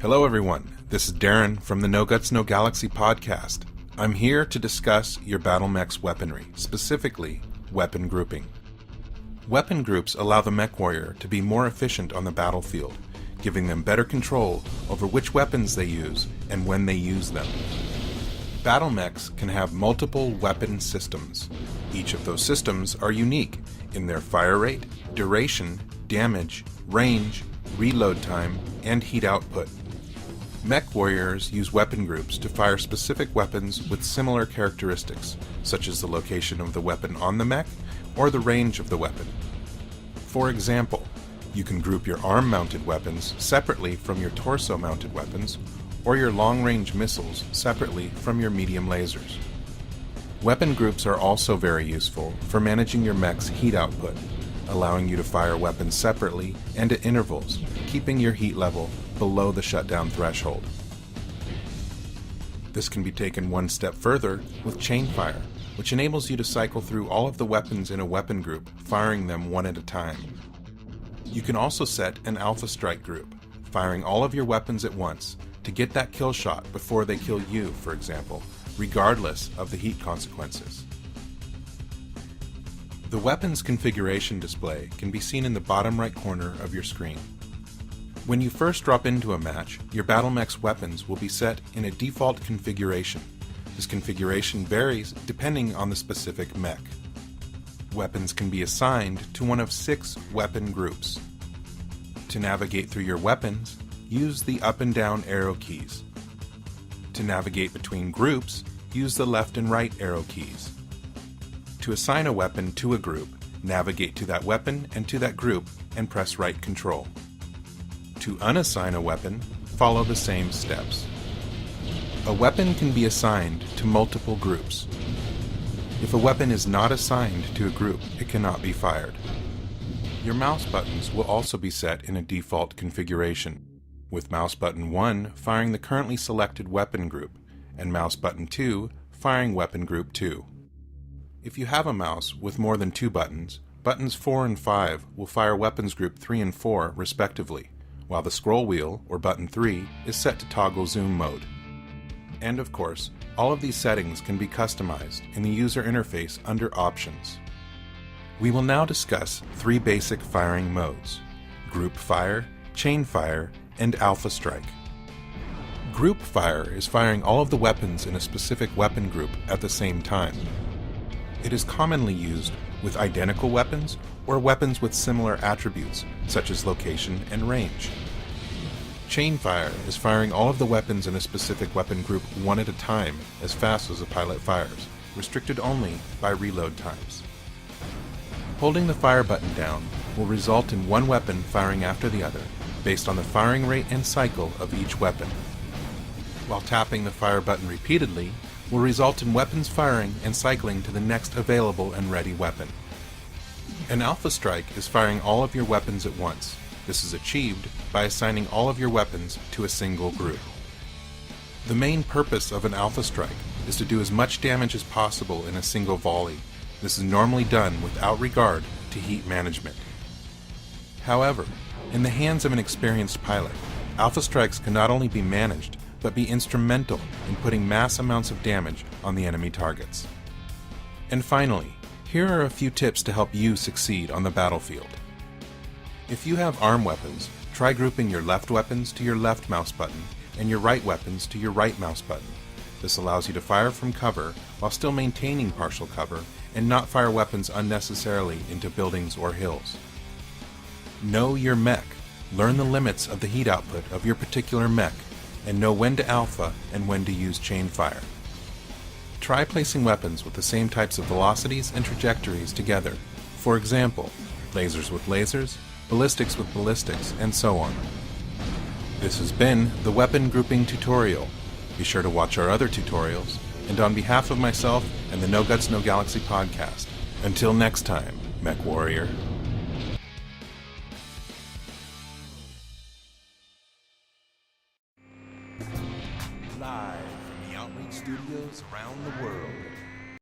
Hello everyone, this is Darren from the No Guts No Galaxy podcast. I'm here to discuss your battle mech's weaponry, specifically weapon grouping. Weapon groups allow the MechWarrior to be more efficient on the battlefield, giving them better control over which weapons they use and when they use them. Battle mechs can have multiple weapon systems. Each of those systems are unique in their fire rate, duration, damage, range, reload time, and heat output. Mech warriors use weapon groups to fire specific weapons with similar characteristics, such as the location of the weapon on the mech or the range of the weapon. For example, you can group your arm-mounted weapons separately from your torso-mounted weapons, or your long-range missiles separately from your medium lasers. Weapon groups are also very useful for managing your mech's heat output, allowing you to fire weapons separately and at intervals, keeping your heat level below the shutdown threshold. This can be taken one step further with chain fire, which enables you to cycle through all of the weapons in a weapon group, firing them one at a time. You can also set an alpha strike group, firing all of your weapons at once to get that kill shot before they kill you, for example, regardless of the heat consequences. The weapons configuration display can be seen in the bottom right corner of your screen. When you first drop into a match, your battle mech's weapons will be set in a default configuration. This configuration varies depending on the specific mech. Weapons can be assigned to one of 6 weapon groups. To navigate through your weapons, use the up and down arrow keys. To navigate between groups, use the left and right arrow keys. To assign a weapon to a group, navigate to that weapon and to that group and press right control. To unassign a weapon, follow the same steps. A weapon can be assigned to multiple groups. If a weapon is not assigned to a group, it cannot be fired. Your mouse buttons will also be set in a default configuration, with mouse button 1 firing the currently selected weapon group, and mouse button 2 firing weapon group 2. If you have a mouse with more than 2 buttons, buttons 4 and 5 will fire weapons group 3 and 4 respectively, while the scroll wheel, or button 3, is set to toggle zoom mode. And of course, all of these settings can be customized in the user interface under Options. We will now discuss 3 basic firing modes: Group Fire, Chain Fire, and Alpha Strike. Group Fire is firing all of the weapons in a specific weapon group at the same time. It is commonly used with identical weapons or weapons with similar attributes, such as location and range. Chain Fire is firing all of the weapons in a specific weapon group one at a time as fast as a pilot fires, restricted only by reload times. Holding the fire button down will result in one weapon firing after the other, based on the firing rate and cycle of each weapon. While tapping the fire button repeatedly will result in weapons firing and cycling to the next available and ready weapon. An Alpha Strike is firing all of your weapons at once. This is achieved by assigning all of your weapons to a single group. The main purpose of an Alpha Strike is to do as much damage as possible in a single volley. This is normally done without regard to heat management. However, in the hands of an experienced pilot, Alpha Strikes can not only be managed, but be instrumental in putting mass amounts of damage on the enemy targets. And finally, here are a few tips to help you succeed on the battlefield. If you have arm weapons, try grouping your left weapons to your left mouse button and your right weapons to your right mouse button. This allows you to fire from cover while still maintaining partial cover and not fire weapons unnecessarily into buildings or hills. Know your mech. Learn the limits of the heat output of your particular mech and know when to alpha and when to use chain fire. Try placing weapons with the same types of velocities and trajectories together. For example, lasers with lasers, ballistics with ballistics, and so on. This has been the weapon grouping tutorial. Be sure to watch our other tutorials, and on behalf of myself and the No Guts No Galaxy podcast, until next time, MechWarrior.